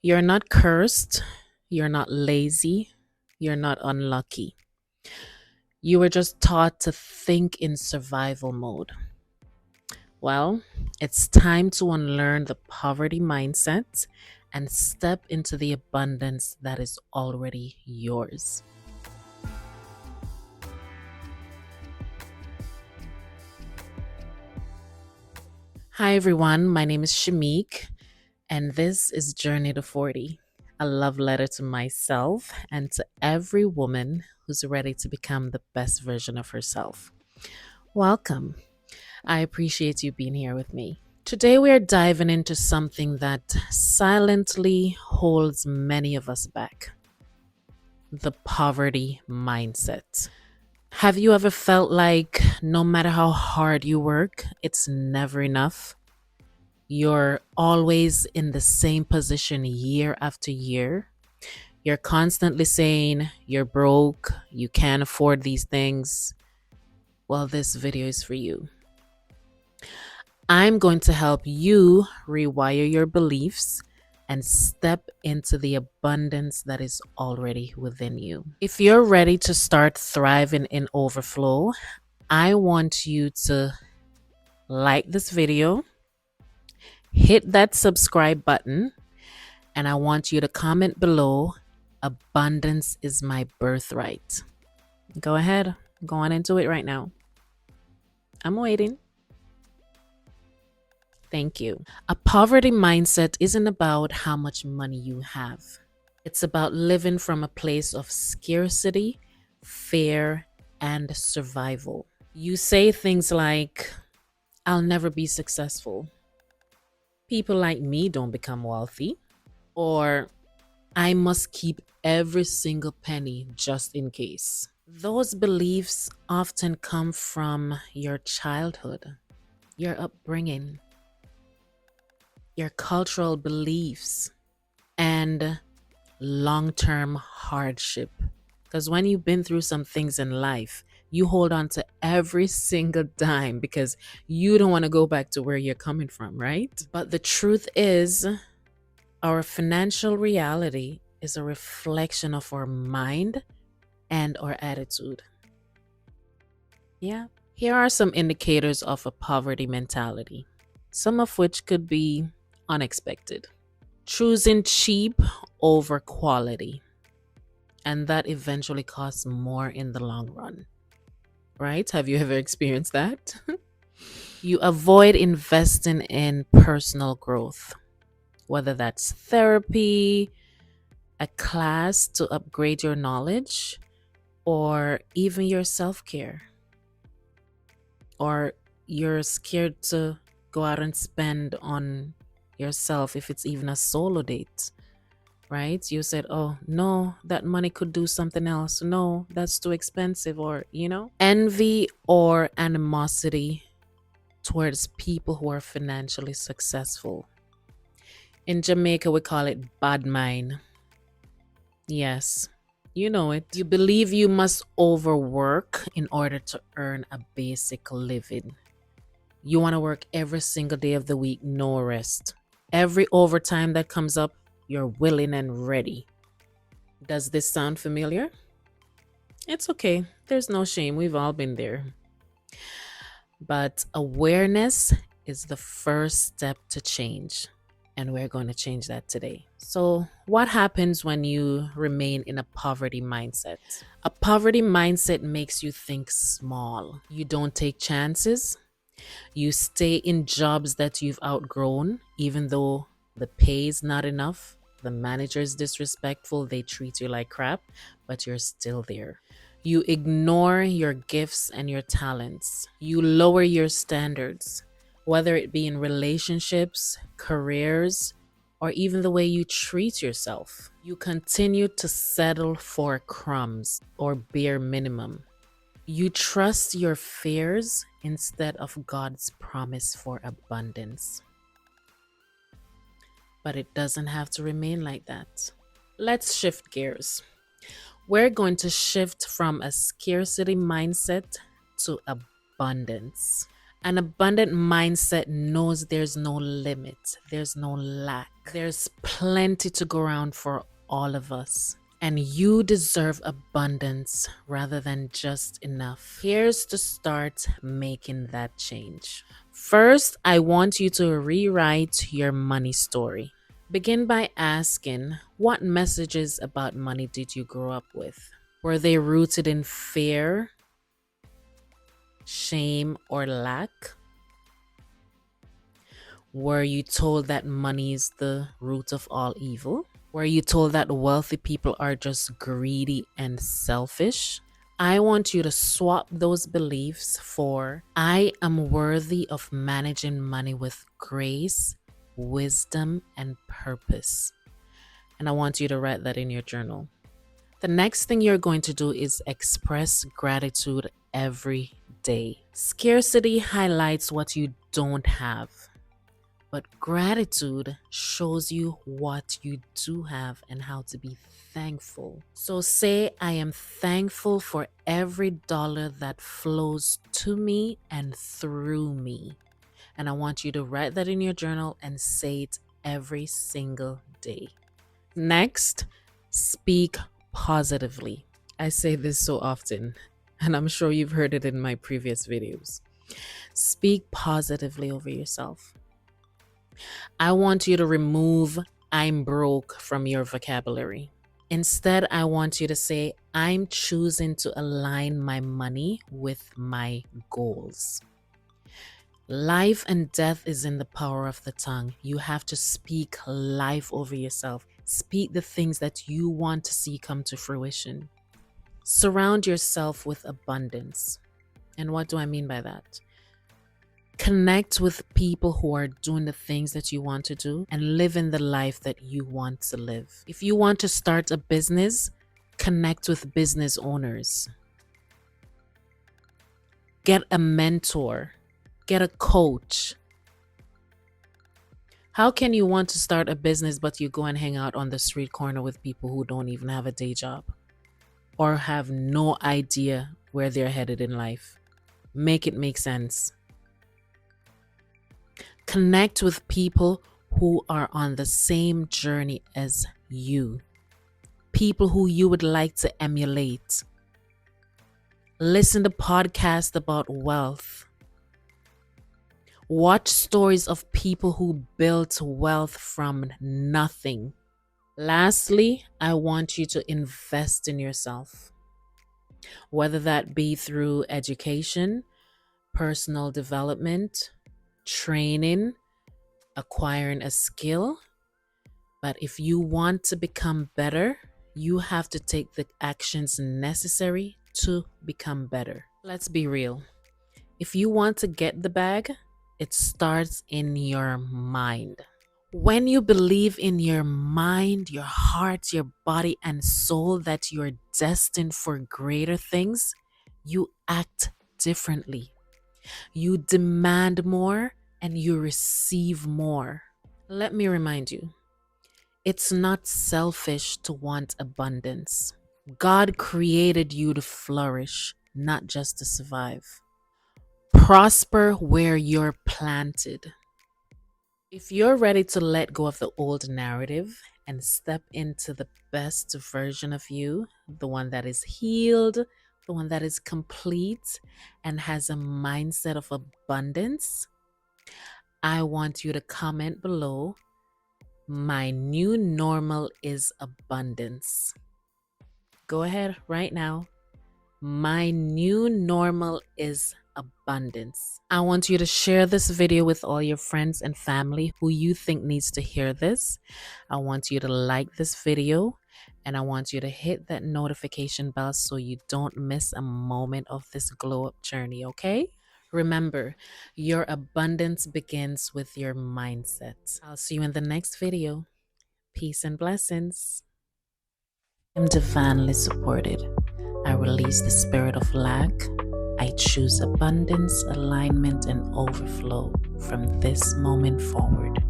You're not cursed. You're not lazy. You're not unlucky. You were just taught to think in survival mode. Well, it's time to unlearn the poverty mindset and step into the abundance that is already yours. Hi, everyone. My name is Shamik, and this is Journey to 40, a love letter to myself and to every woman who's ready to become the best version of herself. Welcome. I appreciate you being here with me. Today, we are diving into something that silently holds many of us back: the poverty mindset. Have you ever felt like no matter how hard you work, it's never enough? You're always in the same position year after year. You're constantly saying you're broke, you can't afford these things. Well, this video is for you. I'm going to help you rewire your beliefs and step into the abundance that is already within you. If you're ready to start thriving in overflow, I want you to like this video, hit that subscribe button, and I want you to comment below, "Abundance is my birthright." Go ahead, go on into it right now. I'm waiting. Thank you. A poverty mindset isn't about how much money you have. It's about living from a place of scarcity, fear, and survival. You say things like, "I'll never be successful. People like me don't become wealthy." Or, "I must keep every single penny just in case." Those beliefs often come from your childhood, your upbringing, your cultural beliefs, and long-term hardship. Because when you've been through some things in life, you hold on to every single dime because you don't want to go back to where you're coming from, right? But the truth is, our financial reality is a reflection of our mind and our attitude. Yeah. Here are some indicators of a poverty mentality, some of which could be unexpected. Choosing cheap over quality, and that eventually costs more in the long run, right? Have you ever experienced that? You avoid investing in personal growth, whether that's therapy, a class to upgrade your knowledge, or even your self care. Or you're scared to go out and spend on yourself if it's even a solo date, right? You said, "Oh, no, that money could do something else. No, that's too expensive," or. Envy or animosity towards people who are financially successful. In Jamaica, we call it bad mind. Yes, you know it. You believe you must overwork in order to earn a basic living. You want to work every single day of the week, no rest. Every overtime that comes up, you're willing and ready. Does this sound familiar? It's okay. There's no shame. We've all been there. But awareness is the first step to change. And we're going to change that today. So, what happens when you remain in a poverty mindset? A poverty mindset makes you think small. You don't take chances. You stay in jobs that you've outgrown, even though the pay is not enough, the manager is disrespectful, they treat you like crap, but you're still there. You ignore your gifts and your talents. You lower your standards, whether it be in relationships, careers, or even the way you treat yourself. You continue to settle for crumbs or bare minimum. You trust your fears instead of God's promise for abundance. But it doesn't have to remain like that. Let's shift gears. We're going to shift from a scarcity mindset to abundance. An abundant mindset knows there's no limit, there's no lack, there's plenty to go around for all of us. And you deserve abundance rather than just enough. Here's to start making that change. First, I want you to rewrite your money story. Begin by asking, what messages about money did you grow up with? Were they rooted in fear, shame, or lack? Were you told that money is the root of all evil? Were you told that wealthy people are just greedy and selfish? I want you to swap those beliefs for, I am worthy of managing money with grace, wisdom, and purpose. And I want you to write that in your journal. The next thing you're going to do is express gratitude every day. Scarcity highlights what you don't have, but gratitude shows you what you do have and how to be thankful. So say, I am thankful for every dollar that flows to me and through me. And I want you to write that in your journal and say it every single day. Next, speak positively. I say this so often, and I'm sure you've heard it in my previous videos. Speak positively over yourself. I want you to remove I'm broke from your vocabulary. Instead, I want you to say, I'm choosing to align my money with my goals. Life and death is in the power of the tongue. You have to speak life over yourself. Speak the things that you want to see come to fruition. Surround yourself with abundance. And what do I mean by that? Connect with people who are doing the things that you want to do and living the life that you want to live. If you want to start a business, connect with business owners. Get a mentor. Get a coach. How can you want to start a business but you go and hang out on the street corner with people who don't even have a day job or have no idea where they're headed in life? Make it make sense. Connect with people who are on the same journey as you. People who you would like to emulate. Listen to podcasts about wealth. Watch stories of people who built wealth from nothing. Lastly, I want you to invest in yourself, whether that be through education, personal development, training, acquiring a skill. But if you want to become better, you have to take the actions necessary to become better. Let's be real. If you want to get the bag, it starts in your mind. When you believe in your mind, your heart, your body, and soul that you're destined for greater things, you act differently. You demand more and you receive more. Let me remind you, it's not selfish to want abundance. God created you to flourish, not just to survive. Prosper where you're planted. If you're ready to let go of the old narrative and step into the best version of you, the one that is healed, the one that is complete and has a mindset of abundance, I want you to comment below, my new normal is abundance. Go ahead right now. My new normal is abundance. I want you to share this video with all your friends and family who you think needs to hear this. I want you to like this video and I want you to hit that notification bell so you don't miss a moment of this glow up journey, okay? Remember, your abundance begins with your mindset. I'll see you in the next video. Peace and blessings. I'm divinely supported. I release the spirit of lack. I choose abundance, alignment, and overflow from this moment forward.